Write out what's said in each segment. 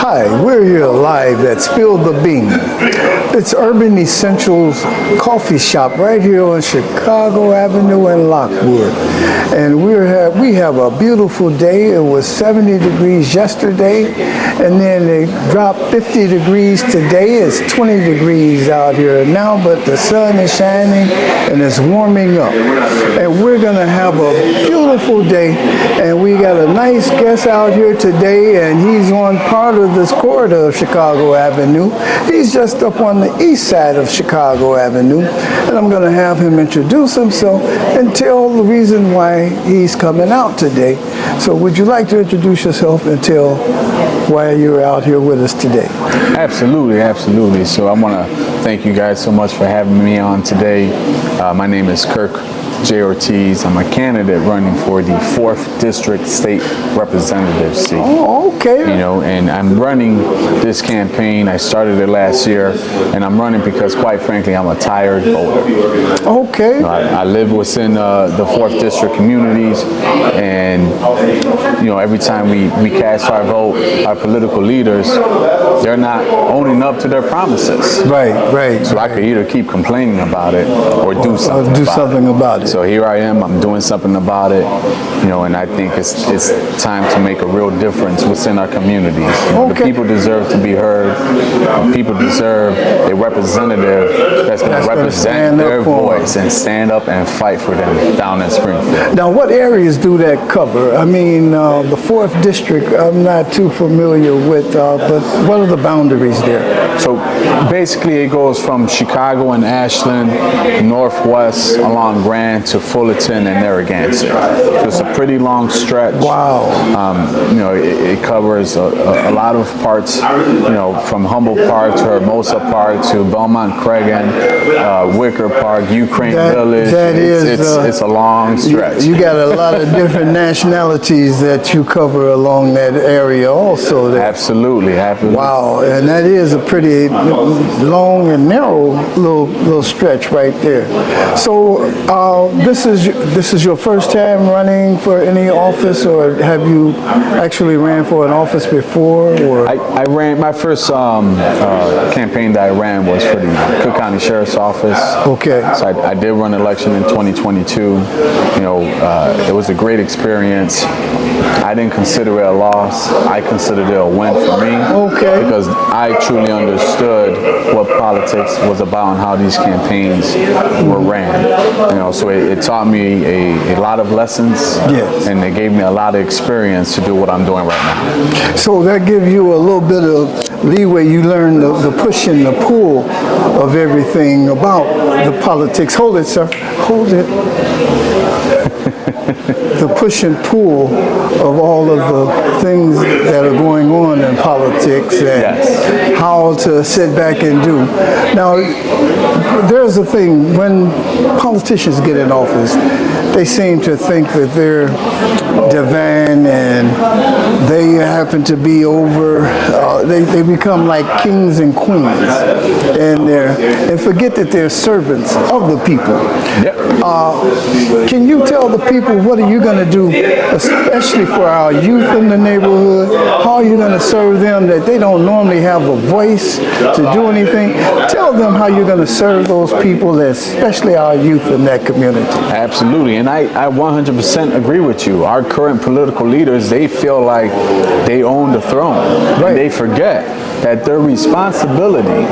Hi, we're here live at Spill the Bean. It's Urban Essentials coffee shop right here on Chicago Avenue in Lockwood. And we have a beautiful day. It was 70 degrees yesterday, and then it dropped 50 degrees today. It's 20 degrees out here now, but the sun is shining and it's warming up. And we're gonna have a beautiful day, and we got a nice guest out here today, and he's on part of this corridor of Chicago Avenue. He's just up on the east side of Chicago Avenue, and I'm going to have him introduce himself and tell the reason why he's coming out today. So would you like to introduce yourself and tell why you're out here with us today? Absolutely, absolutely. So I want to thank you guys so much for having me on today. My name is Kirk J. Ortiz. I'm a candidate running for the 4th District State Representative seat. Oh, okay. You know, and I'm running this campaign. I started it last year, and I'm running because, quite frankly, I'm a tired voter. Okay. You know, I live within the 4th District communities, and, you know, every time we cast our vote, our political leaders, they're not owning up to their promises. Right. So I could either keep complaining about it or do something about it. So here I am, I'm doing something about it, you know, and I think it's time to make a real difference within our communities. You know, the people deserve to be heard. The people deserve a representative that's going to represent their voice and stand up and fight for them down in Springfield. Now, what areas do that cover? I mean, the 4th District, I'm not too familiar with, but what are the boundaries there? So basically it goes from Chicago and Ashland, northwest along Grand to Fullerton and Narragansett. So it's a pretty long stretch. Wow. You know, it covers a lot of parts, you know, from Humboldt Park to Hermosa Park to Belmont Cregan, Wicker Park, Ukraine Village. It's a long stretch. You got a lot of different nationalities that you cover along that area also. Absolutely. Wow, and that is a pretty long and narrow little stretch right there. So this is your first time running for any office, or have you actually ran for an office before? Or I ran my first campaign that I ran was for the Cook County Sheriff's Office. Okay. So I did run an election in 2022. You know, it was a great experience. I didn't consider it a loss. I considered it a win for me. Okay. Because I truly understood what politics was about and how these campaigns were ran. You know, so it taught me a lot of lessons. Yes. And it gave me a lot of experience to do what I'm doing right now. So that gives you a little bit of leeway. You learn the push and the pull of everything about the politics. Hold it, sir. Hold it. The push and pull of all of the things that are going on in politics and how to sit back and do. Now, there's a thing, when politicians get in office, they seem to think that they're divine and they happen to be over, they become like kings and queens, and forget that they're servants of the people. Can you tell the people, what are you going to do, especially for our youth in the neighborhood? How are you going to serve them that they don't normally have a voice to do anything? Tell them how you're going to serve those people, especially our youth in that community. Absolutely, and I 100% agree with you. Our current political leaders, they feel like they own the throne. Right. They forget that their responsibility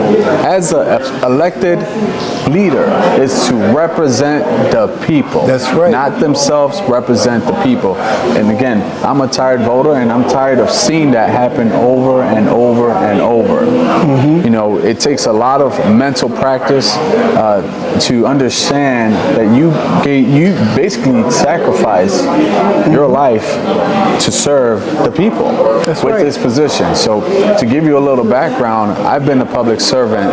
as an elected leader is to represent the people. That's right. Not themselves, represent the people. And again, I'm a tired voter, and I'm tired of seeing that happen over and over and over. Mm-hmm. You know, it takes a lot of mental practice to understand that you basically sacrifice your life to serve the people. That's with right. this position. So to give you a little background, I've been a public servant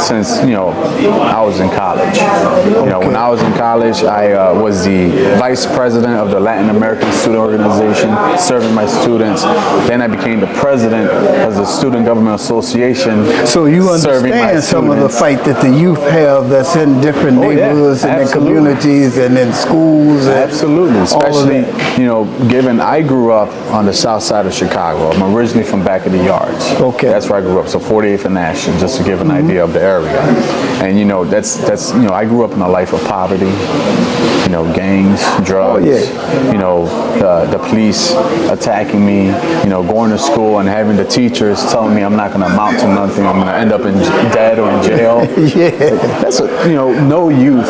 since, you know, I was in college. You know, when I was in college, I was the vice president of the Latin American Student Organization, serving my students. Then I became the president of the Student Government Association. So you understand some of the fight that the youth have that's in different neighborhoods and in communities and in schools. Absolutely, especially, you know, given I grew up on the south side side of Chicago. I'm originally from back of the yards. Okay. That's where I grew up. So 48th and Ashton, just to give an idea of the area. And you know, that's you know, I grew up in a life of poverty. You know, gangs, drugs. You know, the police attacking me. You know, going to school and having the teachers telling me I'm not going to amount to nothing. I'm going to end up in dead or in jail. That's you know, no youth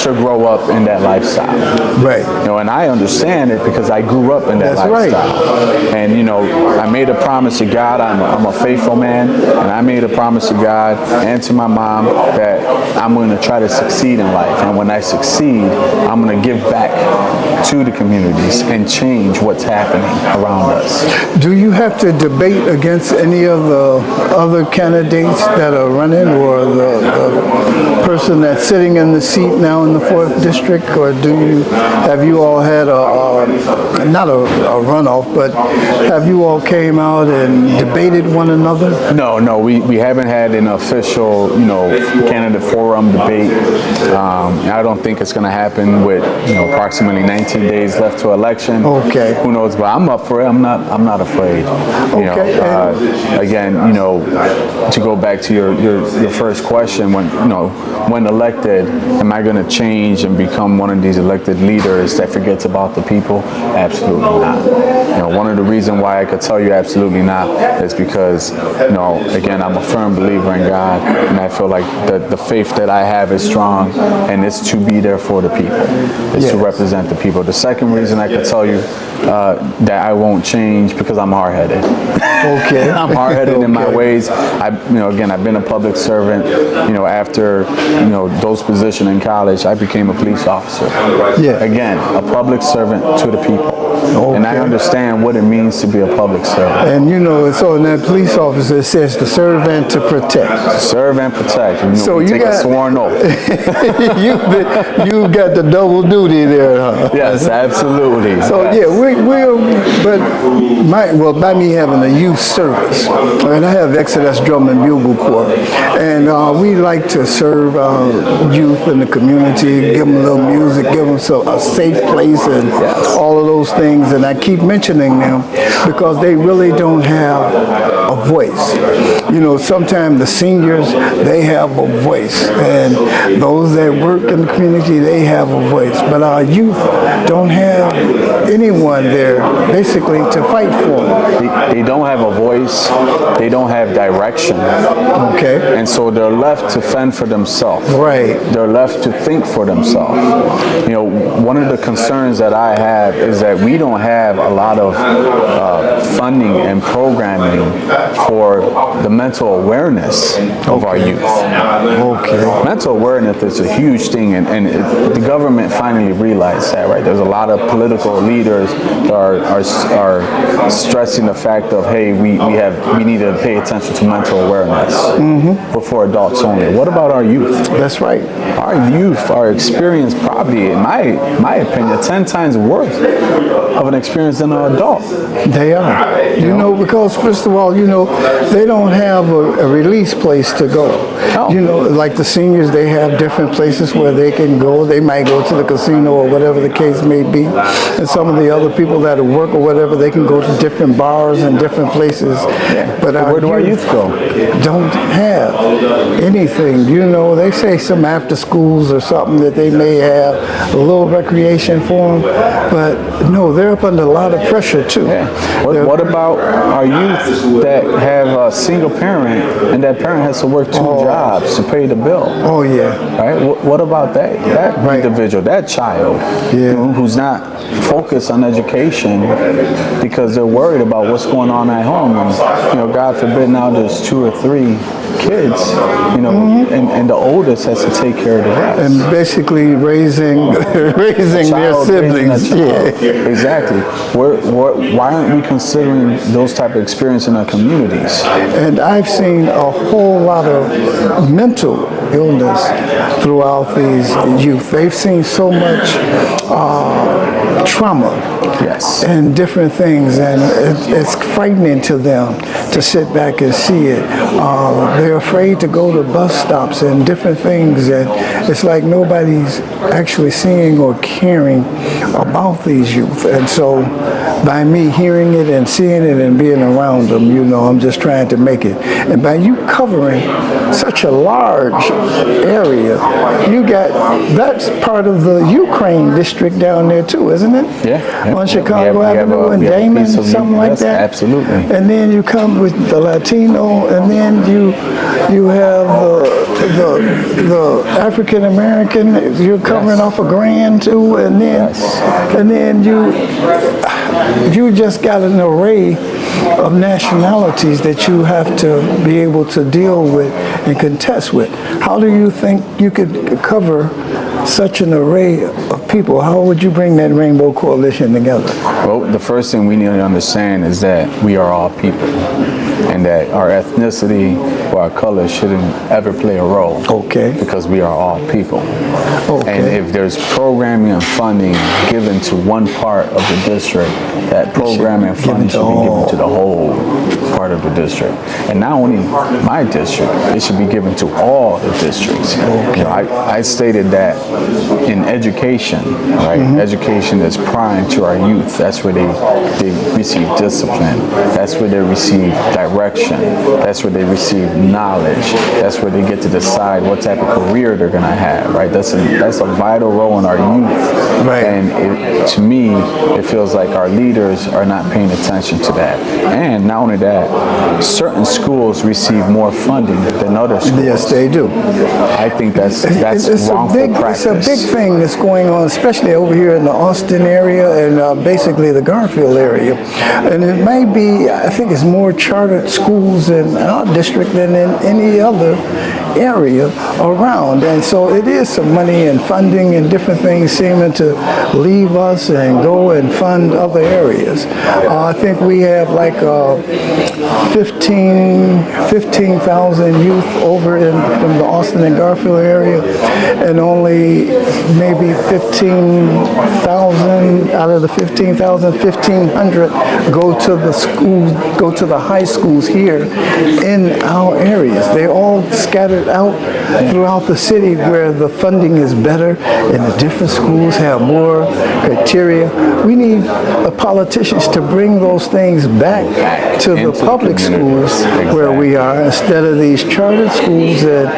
should grow up in that lifestyle. Right. You know, and I understand it because I grew up in that lifestyle. And you know, I made a promise to God. I'm a faithful man, and I made a promise to God and to my mom that I'm going to try to succeed in life. And when I succeed, I'm going to give back to the communities and change what's happening around us. Do you have to debate against any of the other candidates that are running, or the person that's sitting in the seat now in the 4th district, or have you all had not a runoff, but have you all came out and debated one another? No, we haven't had an official, you know, candidate forum debate. I don't think it's going to happen with, you know, approximately 19 days left to election. Okay. Who knows? But I'm up for it. I'm not afraid. You know, again, you know, to go back to your first question, when elected, am I going to change and become one of these elected leaders that forgets about the people? Absolutely not. You know, one of the reasons why I could tell you absolutely not is because, you know, again, I'm a firm believer in God, and I feel like the faith that I have is strong, and it's to be there for the people. It's to represent the people. The second reason I could tell you that I won't change, because I'm hard-headed. Okay. I'm hard-headed in my ways. Again, I've been a public servant. You know, after, you know, those positions in college, I became a police officer. Yeah. Again, a public servant to the people. Okay. And I understand what it means to be a public servant. And you know, so in that police officer, it says to serve and to protect. To serve and protect. You know, so you take a sworn oath. you got the double duty there, huh? Yes, absolutely. So by me having a youth service, and I have Exodus Drum and Bugle Corps, and we like to serve youth in the community, give them a little music, give them a safe place, and all of those things. And I keep mentioning them because they really don't have a voice. You know, sometimes the seniors, they have a voice, and those that work in the community, they have a voice. But our youth don't have anyone there basically to fight for them. They don't have a voice. They don't have direction. Okay. And so they're left to fend for themselves. Right. They're left to think for themselves. You know, one of the concerns that I have is that we don't have a lot of funding and programming for the mental awareness of our youth. Okay. Mental awareness is a huge thing, and the government finally realized that, right? There's a lot of political leaders that are stressing the fact of, hey, we need to pay attention to mental awareness, but for adults only. What about our youth? That's right. Our youth are experienced probably, in my opinion, 10 times worse of an experience than an adult. They are. You know, because first of all, you know, they don't have a release place to go. Oh. You know, like the seniors, they have different places where they can go. They might go to the casino or whatever the case may be. And some of the other people that work or whatever, they can go to different bars and different places. Yeah. But where do our youth go? Don't have anything. You know, they say some after schools or something that they may have a little recreation for them, but no, they're up under a lot of pressure too. Yeah. What about our youth that have a single parent and that parent has to work two jobs to pay the bill? Oh yeah. Right. What about that individual, that child, who's not focused on education because they're worried about what's going on at home, and you know, God forbid now there's 2 or 3 kids, you know, and the oldest has to take care of the rest. And basically raising their siblings. Exactly. Why aren't we considering those type of experience in our communities? And I've seen a whole lot of mental illness throughout these youth. They've seen so much trauma Yes. and different things, and it's frightening to them to sit back and see it. They're afraid to go to bus stops and different things, and it's like nobody's actually seeing or caring about these youth. And so by me hearing it and seeing it and being around them, you know, I'm just trying to make it. And by you covering such a large area, you got, that's part of the Ukraine district down there too, isn't it? Yeah. On Chicago Avenue and Damon, something like that. Absolutely. And then you come with the Latino, and then you have the African American. You're covering off a Grand too, and then you just got an array of nationalities that you have to be able to deal with and contest with. How do you think you could cover such an array of people? How would you bring that Rainbow Coalition together? Well, the first thing we need to understand is that we are all people, and that our ethnicity or our color shouldn't ever play a role. Okay. Because we are all people. Okay. And if there's programming and funding given to one part of the district, that programming and funding should be given to the whole part of the district. And not only my district, it should be given to all the districts. Okay. You know, I stated that in education, right? Education is prime to our youth. That's where they receive discipline. That's where they receive direction. That's where they receive knowledge. That's where they get to decide what type of career they're going to have, right? That's a vital role in our youth. Right. And to me, it feels like our leaders are not paying attention to that. And not only that, certain schools receive more funding than other schools. Yes, they do. I think that's wrongful practice. It's a big thing that's going on, especially over here in the Austin area and basically the Garfield area. And it may be, I think it's more chartered schools in our district than in any other area around. And so it is some money and funding and different things seeming to leave us and go and fund other areas. I think we have like 15,000 youth over from the Austin and Garfield area, and only maybe 15,000 out of the 15,000, 1,500 go to the schools, go to the high schools here in our areas. They all scattered out throughout the city where the funding is better and the different schools have more criteria. We need politicians to bring those things back to the public schools where we are, instead of these chartered schools and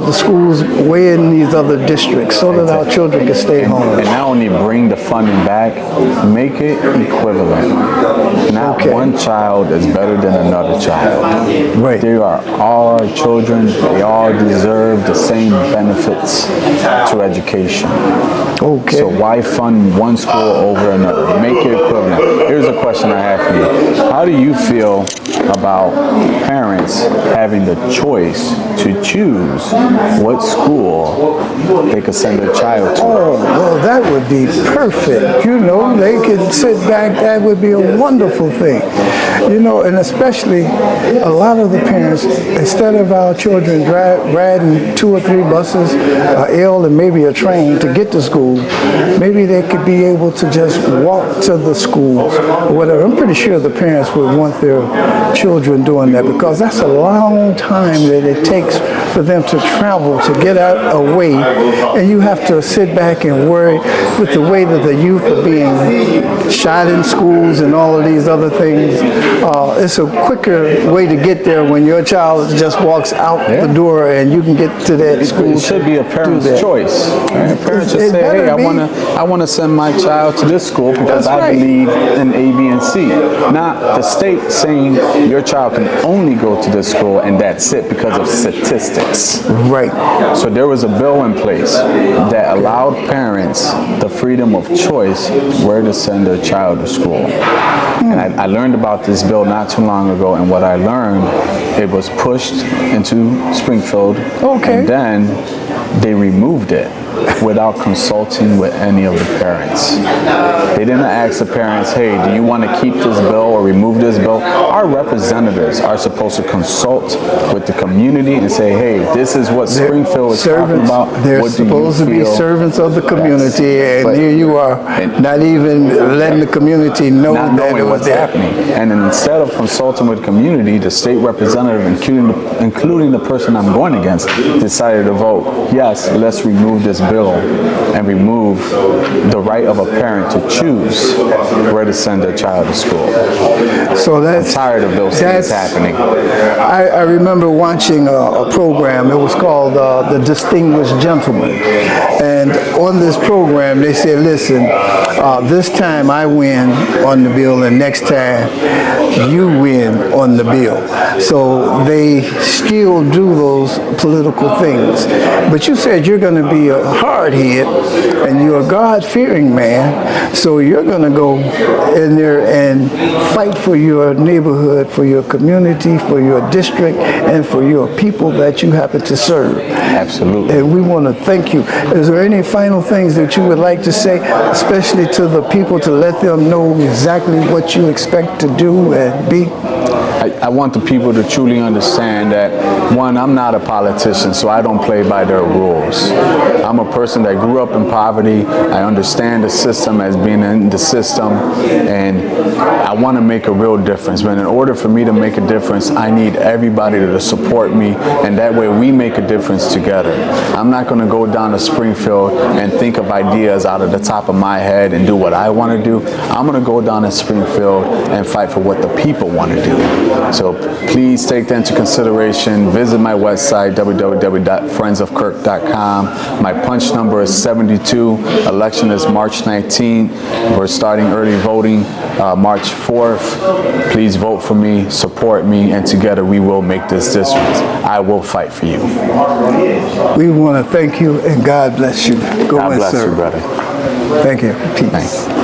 the schools way in these other districts, so that our children can stay home. And not only bring the funding back, make it equivalent. Not one child is better than another child. Right. They are all our children. They all deserve the same benefits to education. Okay. So why fund one school over another? Make it equivalent. Here's a question I have for you. How do you feel about parents having the choice to choose what school they could send their child to? Oh, well, that would be perfect. You know, they could sit back. That would be a wonderful thing. You know, and especially a lot of the parents, instead of our children riding 2 or 3 buses, L and maybe a train to get to school, maybe they could be able to just walk to the schools or whatever. I'm pretty sure the parents would want their children doing that, because that's a long time that it takes for them to travel to get out away, and you have to sit back and worry with the way that the youth are being shot in schools and all of these other things. It's a quicker way to get there when your child just walks out the door and you can get to that school. It should be a parent's choice. Right? Parents should say, hey, I want to send my child to this school because I believe in A, B, and C. Not the state saying your child can only go to this school and that's it because of statistics. Right. So there was a bill in place that allowed parents the freedom of choice where to send their child to school. And I learned about this bill not too long ago, and what I learned, it was pushed into Springfield, and then they removed it. without consulting with any of the parents. They didn't ask the parents, hey, do you want to keep this bill or remove this bill? Our representatives are supposed to consult with the community and say, hey, this is what Springfield is talking about. They're What do you supposed to be feel? servants of the community, Yes. and But- here you are, not even letting the community know not that it knowing was what's there. happening. And then instead of consulting with community, the state representative, including the person I'm going against, decided to vote, yes, let's remove this bill and remove the right of a parent to choose where to send their child to school. So that's I'm tired of those things happening. I remember watching a program. It was called The Distinguished Gentleman, and on this program they said, "Listen, this time I win on the bill, and next time you win on the bill." So they still do those political things. But you said you're going to be a hardhead, and you're a God-fearing man, so you're going to go in there and fight for your neighborhood, for your community, for your district, and for your people that you happen to serve. Absolutely. And we want to thank you. Is there any final things that you would like to say, especially to the people, to let them know exactly what you expect to do and be? I want the people to truly understand that, one, I'm not a politician, so I don't play by their rules. I'm a person that grew up in poverty. I understand the system as being in the system, and I want to make a real difference. But in order for me to make a difference, I need everybody to support me, and that way we make a difference together. I'm not going to go down to Springfield and think of ideas out of the top of my head and do what I want to do. I'm going to go down to Springfield and fight for what the people want to do. So please take that into consideration. Visit my website, www.friendsofkirk.com. My punch number is 72. Election is March 19th. We're starting early voting March 4th. Please vote for me, support me, and together we will make this difference. I will fight for you. We want to thank you, and God bless you. Go God and bless serve. you, brother. Thank you. Peace. Thanks.